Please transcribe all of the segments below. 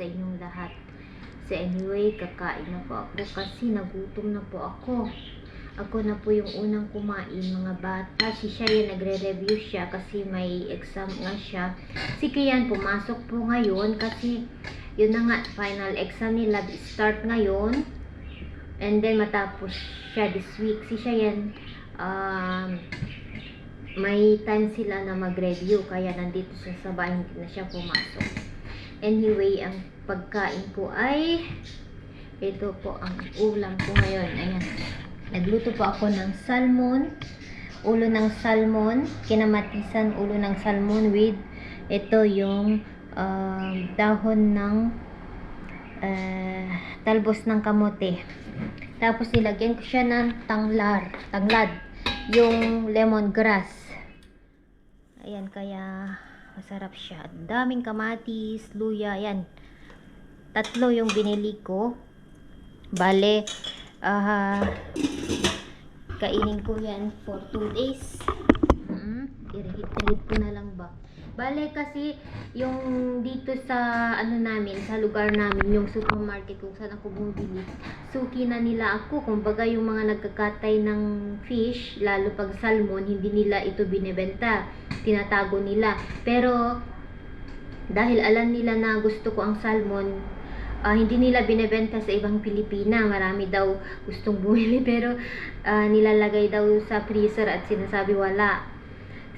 sa inyong lahat. So anyway, kakain na po ako kasi nagutom na po ako. Ako na po yung unang kumain, mga bata. Si Shayan nagre-review siya kasi may exam nga siya. Si Kian pumasok po ngayon kasi yun na nga, final exam nila start ngayon. And then matapos siya this week. Si Shayan, may time sila na mag-review kaya nandito siya sa bahay, hindi na siya pumasok. Anyway, ang pagkain ko ay ito po ang ulam ko ngayon. Ayan. Nagluto po ako ng salmon, ulo ng salmon, kinamatisan ulo ng salmon with ito yung dahon ng talbos ng kamote. Tapos nilagyan ko siya ng tanglad, yung lemongrass. Ayan, kaya masarap siya. Daming kamatis, luya, ayan. 3 yung binili ko. Bale, kainin ko yan for 2 days. I-reheat ko na lang ba. Bale kasi yung dito sa namin, sa lugar namin, yung supermarket kung saan ako bumibili, suki na nila ako. Kumbaga yung mga nagkakatay ng fish, lalo pag salmon, hindi nila ito binebenta. Tinatago nila. Pero dahil alam nila na gusto ko ang salmon, hindi nila binebenta sa ibang Pilipina. Marami daw gustong bumili pero nilalagay daw sa freezer at sinasabi wala.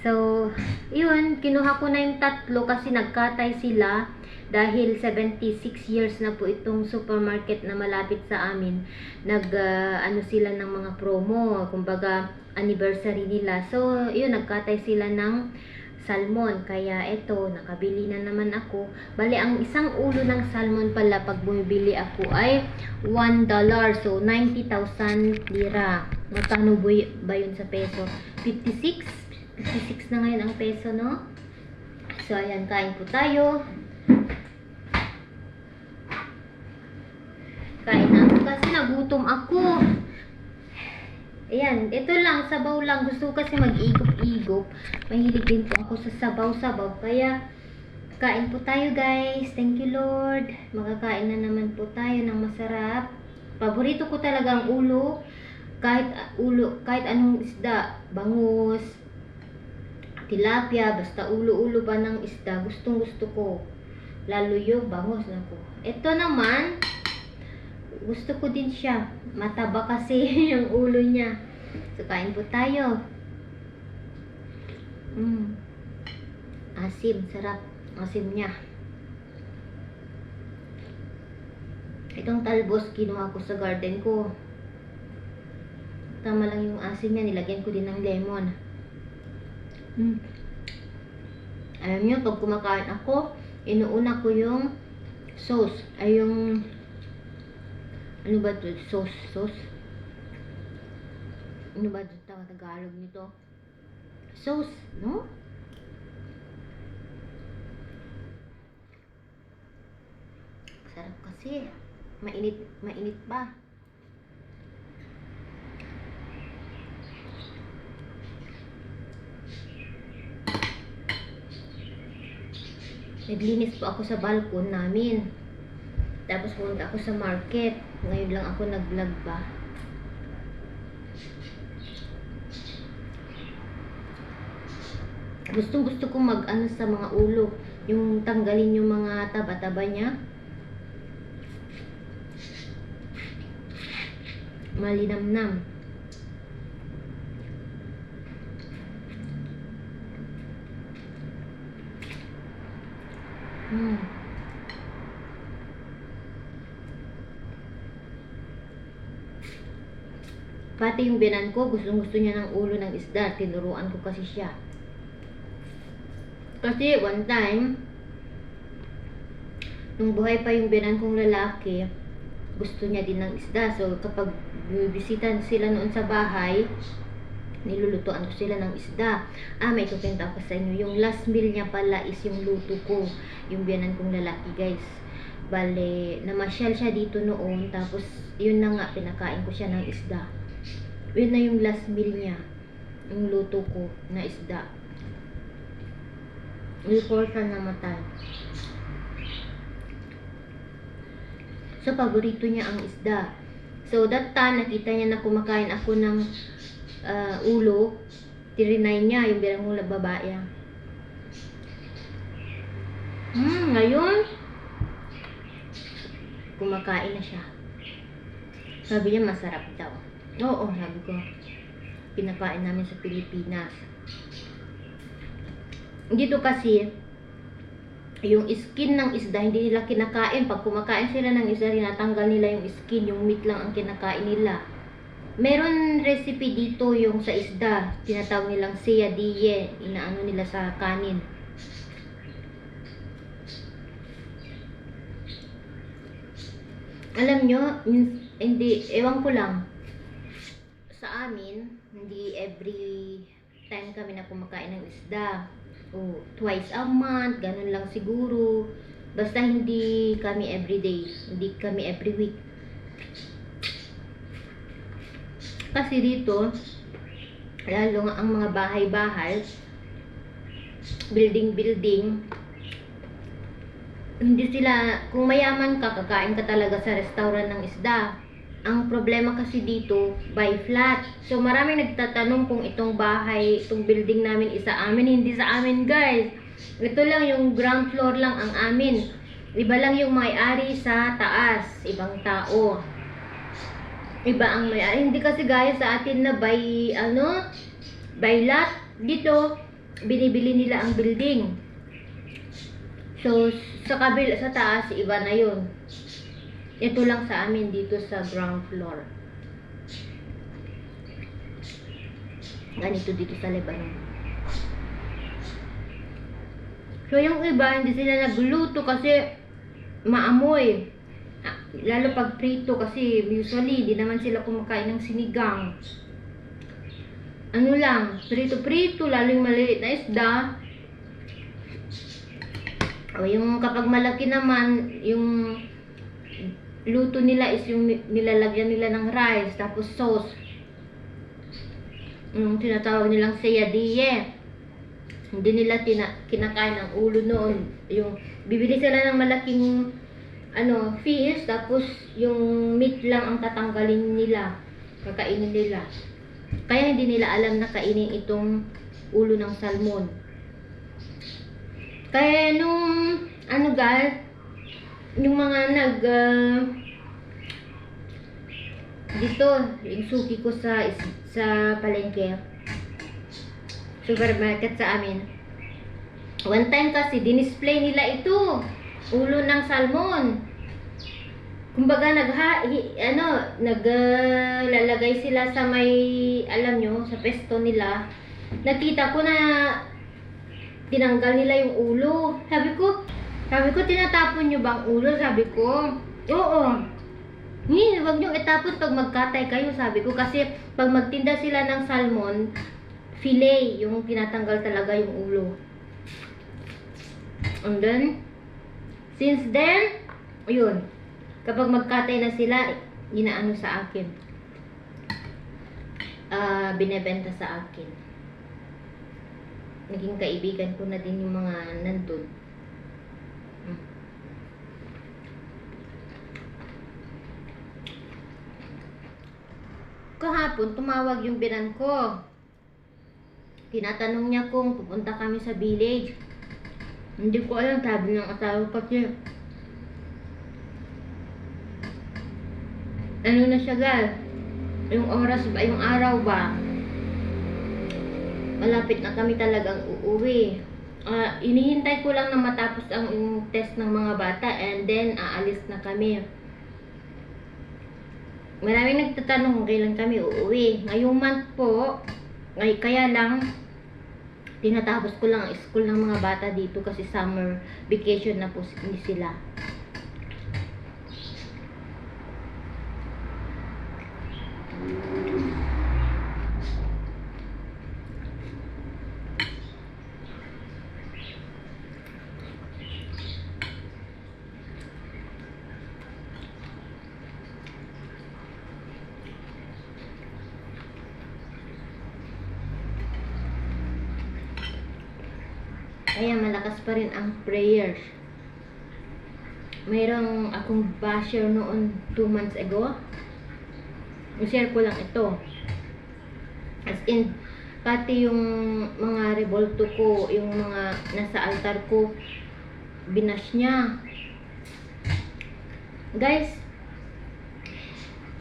So, yun, kinuha ko na yung 3 kasi nagkatay sila dahil 76 years na po itong supermarket na malapit sa amin. Ano sila ng mga promo, kumbaga anniversary nila. So, yun, nagkatay sila ng salmon. Kaya ito, nakabili na naman ako. Bali, ang isang ulo ng salmon pala pag bumibili ako ay $1. So, 90,000 lira. Magkano ba yun sa peso? 56 na ngayon ang peso, no? So, ayan, kain po tayo. Kain na ako kasi nagutom ako. Ayan, ito lang, sabaw lang. Gusto ko kasi mag-igop-igop. Mahilig din po ako sa sabaw-sabaw. Kaya, kain po tayo, guys. Thank you, Lord. Makakain na naman po tayo ng masarap. Paborito ko talaga ang ulo. Kahit anong isda. Bangus, tilapia, basta ulo-ulo ba ng isda. Gustong-gusto ko. Lalo yung bangus na ko. Ito naman, gusto ko din siya. Mataba kasi yung ulo niya. So, kain po tayo. Asim. Sarap. Asim niya. Itong talbos, kinuha ko sa garden ko. Tama lang yung asim niya. Nilagyan ko din ng lemon. Alam nyo, pag kumakain ako, inuuna ko yung sauce. Ay yung ano ba ito? Sauce? Ano ba ito? Tagalog nito? Sauce, no? Sarap kasi. Mainit pa. Naglinis po ako sa balkon namin. Tapos pumunta ako sa market. Ngayon lang ako nag-vlog ba. Gusto ko mag-ano sa mga ulo. Yung tanggalin yung mga taba-taba niya. Malinamnam. Pati yung binan ko, gustong-gusto niya ng ulo ng isda. Tinuruan ko kasi siya. Kasi one time, nung buhay pa yung binan kong lalaki, gusto niya din ng isda. So, kapag bibisita sila noon sa bahay, nilulutuan ko sila ng isda. May kukwento ako sa inyo. Yung last meal niya pala is yung luto ko. Yung biyanan kong lalaki, guys. Bale, namasyal siya dito noon. Tapos, yun na nga, pinakain ko siya ng isda. Yun na yung last meal niya. Yung luto ko na isda. Before siya namatay. So, paborito niya ang isda. So, that time, nakita niya na kumakain ako ng ulo. Tirinay niya, yung birang hula babae. Ngayon, kumakain na siya. Sabi niya, masarap daw. Oo, sabi ko. Pinakain namin sa Pilipinas. Dito kasi, yung skin ng isda, hindi nila kinakain. Pag kumakain sila ng isda, tinatanggal nila yung skin, yung meat lang ang kinakain nila. Meron recipe dito yung sa isda, tinatawag nilang seyadille, inaano nila sa kanin. Alam nyo, hindi, ewan ko lang, sa amin, hindi every time kami na kumakain ng isda. O, twice a month, ganun lang siguro. Basta hindi kami everyday, hindi kami every week. Kasi dito, lalo nga ang mga bahay-bahay, building-building, hindi sila, kung mayaman ka, kakain ka talaga sa restaurant ng isda. Ang problema kasi dito, by flat. So, maraming nagtatanong kung itong bahay, itong building namin isa amin. Hindi sa amin, guys. Ito lang, yung ground floor lang ang amin. Iba lang yung may-ari sa taas. Ibang tao. Iba ang may-ari. Hindi kasi guys, sa atin na by lot. Dito, binibili nila ang building. So, sa kabila, sa taas, iba na yun. Ito lang sa amin dito sa ground floor. Ganito dito sa Lebanon. So, yung iba, hindi sila nagluto kasi maamoy. Lalo pag prito kasi usually, hindi naman sila kumakain ng sinigang. Ano lang, prito-prito, lalo yung maliliit na isda. O yung kapag malaki naman, yung luto nila is yung nilalagyan nila ng rice, tapos sauce. Yung tinatawag nilang seyadille. Hindi nila kinakain ang ulo noon. Yung bibili sila ng malaking fish, tapos yung meat lang ang tatanggalin nila, kakainin nila. Kaya hindi nila alam na kainin itong ulo ng salmon. Kaya nung guys, yung mga dito, yung suki ko sa palengke, supermarket sa amin. One time kasi, dinisplay nila ito, ulo ng salmon. Kumbaga, lalagay sila sa may, alam nyo, sa pesto nila. Nakita ko na tinanggal nila yung ulo. Sabi ko, tinatapon nyo ba ang ulo? Sabi ko, oo. Huwag nyo itapon pag magkatay kayo, sabi ko. Kasi pag magtinda sila ng salmon, fillet, yung tinatanggal talaga yung ulo. And then, since then, yun. Kapag magkatay na sila, inaano sa akin. Binebenta sa akin. Naging kaibigan ko na din yung mga nandun. Kahapon, tumawag yung binan ko. Tinatanong niya kung pupunta kami sa village. Hindi ko alam, sabi ng asawa kasi ano na siya guys, yung oras ba, yung araw ba, malapit na kami talagang uuwi. Inihintay ko lang na matapos ang test ng mga bata and then aalis na kami. Maraming nagtatanong kung kailan kami uuwi. Ngayong month po, kaya lang tinatapos ko lang ang school ng mga bata dito kasi summer vacation na po sila. Kaya malakas pa rin ang prayers. mayroong akong basher noon 2 months ago. I-share ko lang ito. As in, pati yung mga revolto ko, yung mga nasa altar ko, binash niya. Guys,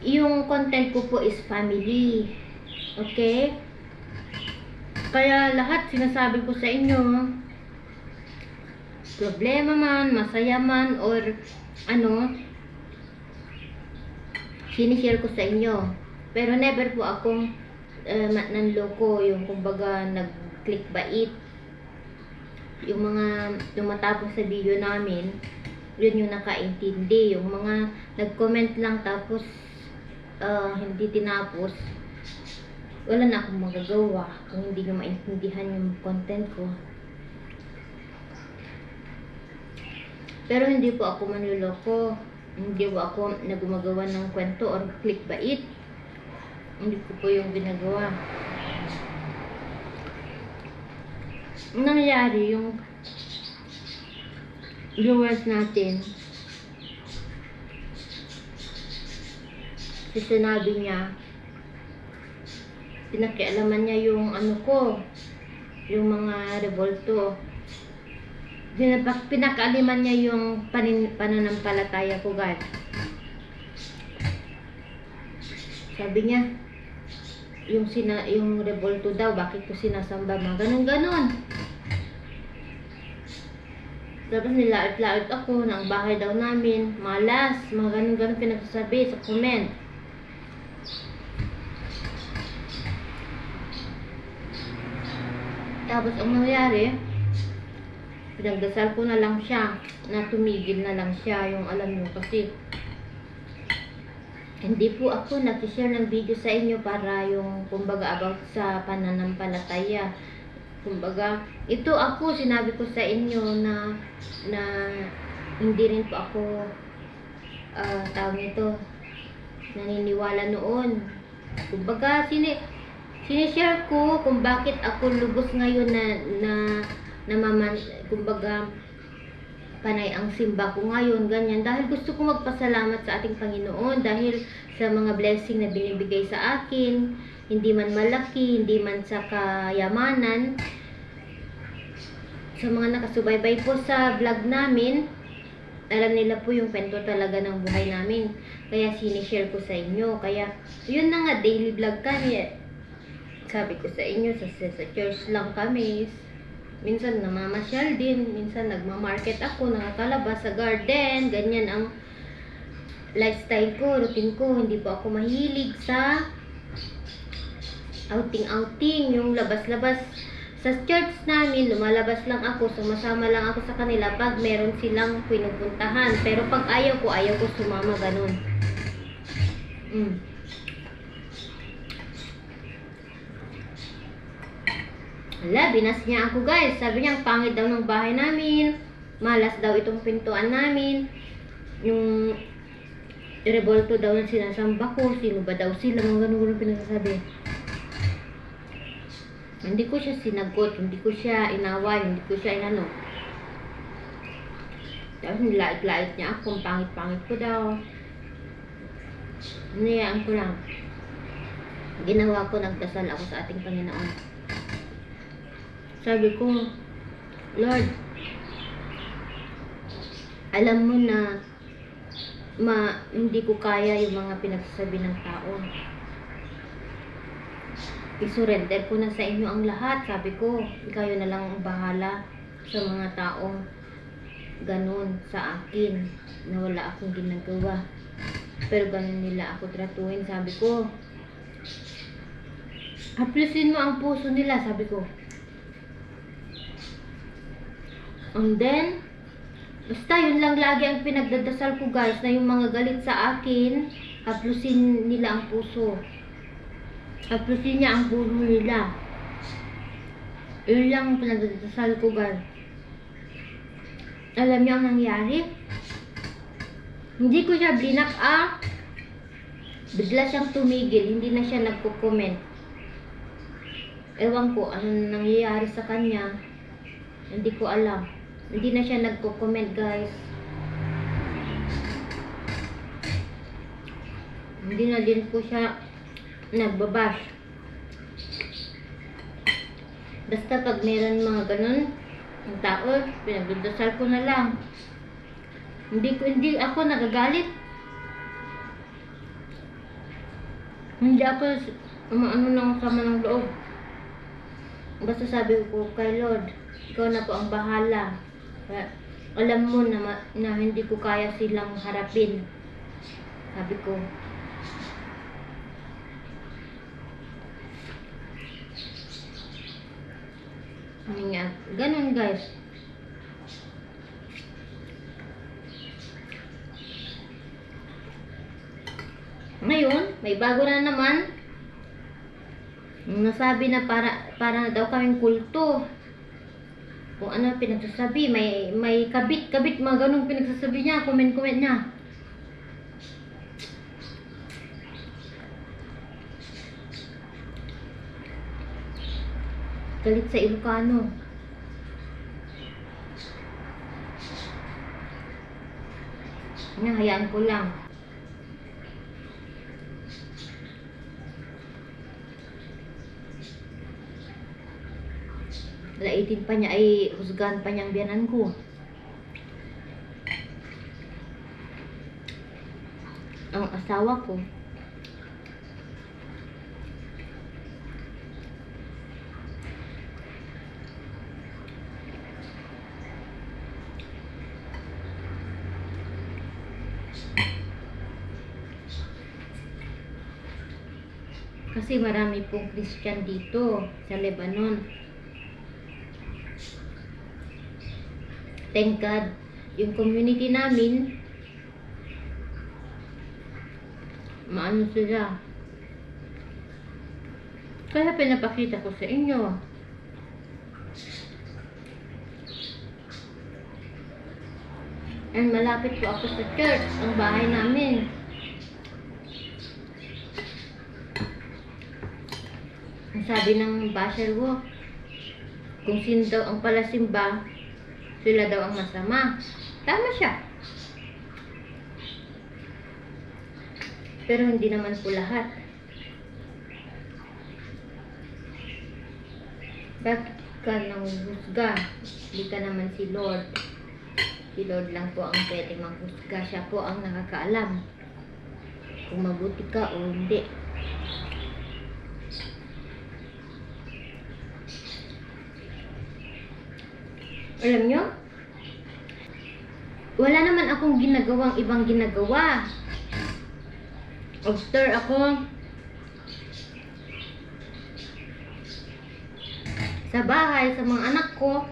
yung content ko po is family. Okay? Kaya lahat sinasabi ko sa inyo, problema man, masaya man, or ano, sinishare ko sa inyo. Pero never po akong nanloko, yung kumbaga nag-click bait. Yung mga tumatapos sa video namin, yun yung nakaintindi. Yung mga nag-comment lang tapos hindi tinapos, wala na akong magagawa kung hindi nyo maintindihan yung content ko. Pero hindi po ako manloloko. Hindi po ako nagumagawa ng kwento or clickbait. Hindi ko po yung ginagawa. Ang nangyari, yung viewers natin, sinabi niya, pinakialaman niya yung ano ko, yung mga revolto. Pinakaaliman niya yung pananampalataya ko, guys. Sabi niya, yung revolto daw, bakit ko sinasamba, mga ganun-ganon. Tapos nilait-lait ako ng bahay daw namin, malas, mga ganun-ganon pinagsasabi sa comment. Tapos ang nangyari, pinagdasal ko na lang siya, na tumigil na lang siya, yung alam nyo, kasi hindi po ako nag-share ng video sa inyo para yung kumbaga about sa pananampalataya. Kumbaga, ito ako, sinabi ko sa inyo na hindi rin po ako tawag nito, naniniwala noon. Kumbaga, sinishare ko kung bakit ako lubos ngayon kumbaga panay ang simba ko ngayon, ganyan, dahil gusto ko magpasalamat sa ating Panginoon dahil sa mga blessing na binibigay sa akin, hindi man malaki, hindi man sa kayamanan. Sa mga nakasubaybay po sa vlog namin, alam nila po yung kwento talaga ng buhay namin, kaya sinishare ko sa inyo. Kaya yun na nga, daily vlog kami. Sabi ko sa inyo, sa church lang kami. Minsan namamasyal din, minsan nagmamarket ako, nakakalabas sa garden, ganyan ang lifestyle ko, routine ko. Hindi po ako mahilig sa outing-outing, yung labas-labas. Sa church namin, lumalabas lang ako, sumasama lang ako sa kanila pag meron silang pinupuntahan. Pero pag ayaw ko sumama, ganun. Hala, binas niya ako, guys. Sabi niya, ang pangit daw ng bahay namin. Malas daw itong pintuan namin. Yung revolto daw na sinasamba ko. Sino ba daw sila? Mga ganun-ganun pinagsasabi. Hindi ko siya sinagot. Hindi ko siya inaway. Hindi ko siya inano. Tapos nilait-lait niya ako. Ang pangit-pangit ko daw. Niyaan ko lang. Ginawa ko, nagdasal ako sa ating Panginoon. Sabi ko, Lord, alam mo na hindi ko kaya yung mga pinagsasabi ng tao. I-surrender ko na sa inyo ang lahat. Sabi ko, kayo na lang ang bahala sa mga taong ganun sa akin, na wala akong ginagawa. Pero ganun nila ako tratuhin. Sabi ko, haplusin mo ang puso nila, sabi ko. And then, basta yun lang lagi ang pinagdadasal ko, guys, na yung mga galit sa akin, haplusin nila ang puso. Haplusin niya ang puso nila. Yun lang ang pinagdadasal ko, guys. Alam niyo ang nangyari? Hindi ko siya blinak, bigla siyang tumigil, hindi na siya nagko-comment. Ewan ko anong nangyayari sa kanya, hindi ko alam. Hindi na siya nagko-comment, guys. Hindi na din po siya nagbabash. Basta pag meron mga ganun, ang tao, pinagdadasal ko na lang. Hindi ako nagagalit. Hindi ako ano ng sama ng loob. Basta sabi ko kay Lord, ikaw na po ang bahala. Alam mo na hindi ko kaya silang harapin. Sabi ko. Ganun guys. Ngayon, may bago na naman. Nasabi na para na daw kaming kulto. Kung ano pinagsasabi, may kabit mga ganung pinagsasabi niya, comment niya. Galit sa Ilocano. Hayaan ko lang. Laitin pa niya ay husgahan pa niyang biyanan ko. Ang asawa ko. Kasi marami pong Christian dito sa Lebanon. Thank God, yung community namin, maano sila. Kaya pinapakita ko sa inyo. And malapit po ako sa church, ang bahay namin. Ang sabi ng basher ko, kung sino daw ang palasimba, sila daw ang masama. Tama siya. Pero hindi naman po lahat. Bakit ka nang husga? Hindi ka naman si Lord. Si Lord lang po ang pwede manghusga. Siya po ang nakakaalam kung mabuti ka o hindi. Alam nyo? Wala naman akong ginagawang ibang ginagawa. After ako sa bahay, sa mga anak ko,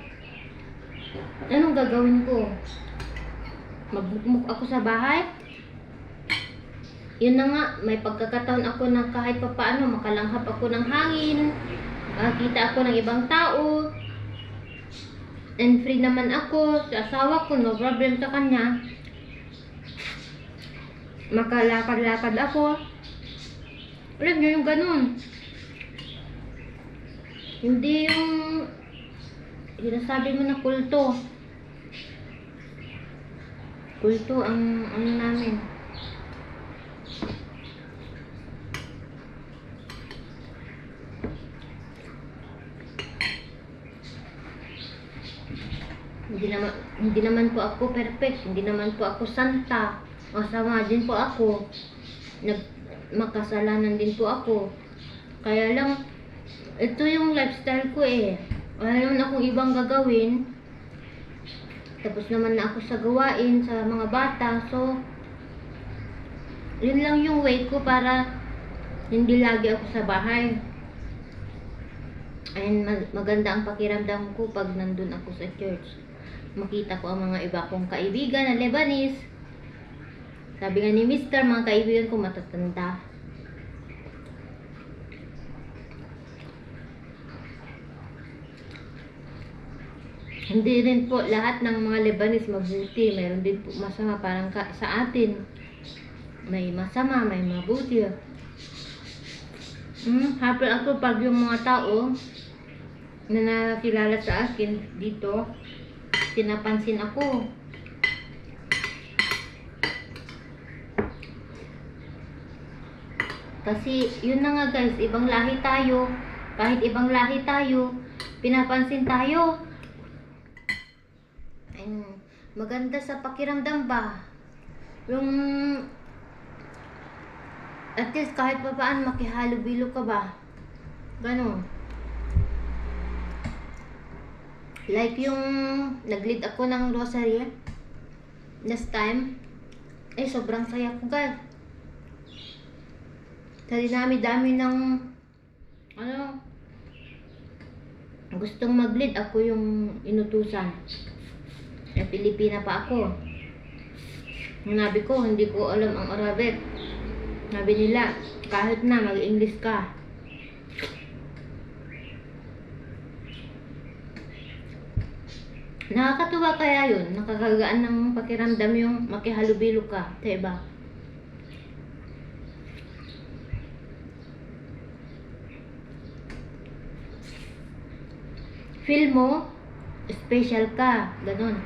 anong gagawin ko? Magbukmuk ako sa bahay? Yun na nga, may pagkakataon ako na kahit papaano makalanghap ako ng hangin, makakita ako ng ibang tao, and free naman ako sa asawa ko, no problem sa kanya. Makalakad-lakad ako. Alam nyo yung ganun. Hindi yung sinasabi mo na kulto. Kulto ang ano namin. Hindi naman po ako perfect, hindi naman po ako santa. Masama din po ako. Makasalanan din po ako. Kaya lang, ito yung lifestyle ko eh. Wala naman akong ibang gagawin. Tapos naman na ako sa gawain sa mga bata. So, yun lang yung way ko para hindi lagi ako sa bahay. Ayun, maganda ang pakiramdam ko pag nandun ako sa church. Makita ko ang mga iba kong kaibigan na Lebanese. Sabi nga ni Mr., mga kaibigan ko matatanda. Hindi rin po lahat ng mga Lebanese mabuti. Mayroon din po masama parang sa atin. May masama, may mabuti. Happy ako pag yung mga tao na nakilala sa akin dito, pinapansin ako. Kasi yun na nga guys, ibang lahi tayo. Kahit ibang lahi tayo, pinapansin tayo. Ayun, maganda sa pakiramdam ba? Yung at least kahit pa paan makihalubilo ka ba? Ganon. Like yung nag-lead ako ng rosary last time. Sobrang saya ko guys. Sa dinami-dami ng gustong mag-lead, ako yung inutusan. Pilipina pa ako. Nabi ko, hindi ko alam ang Arabic. Sabi nila, kahit na mag-English ka. Nakakatuwa kaya yun? Nakakagaan ng pakiramdam yung makihalubilo ka sa iba. Feel mo, special ka. Ganon.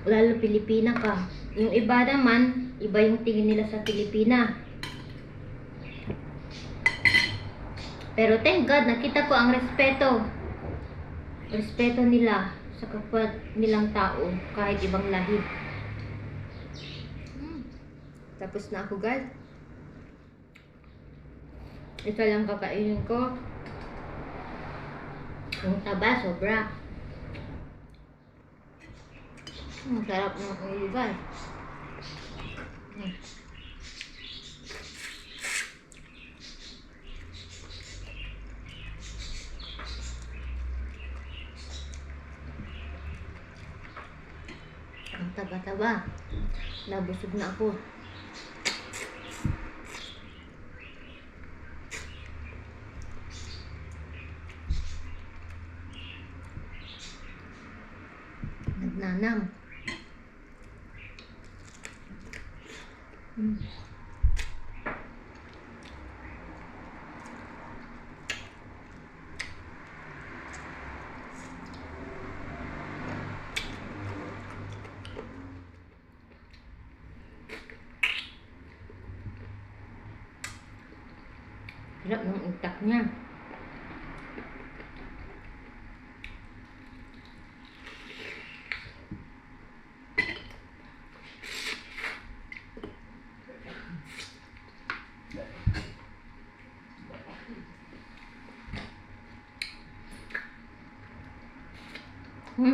Lalo Pilipina ka. Yung iba naman, iba yung tingin nila sa Pilipina. Pero thank God, nakita ko ang respeto. Respeto nila sa kapwa nilang tao, kahit ibang lahi. Tapos na ako guys. Ito lang kakainin ko. Yung taba, sobra. Sarap ng ulo guys. Ang taba-taba. Nabusog na ako. Nagnanam. Hirap ng utak niya.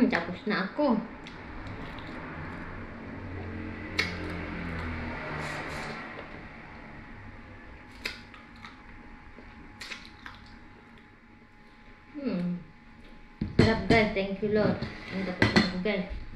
Tapos na ako. Sarap guys, thank you Lord. Tapos na ako guys.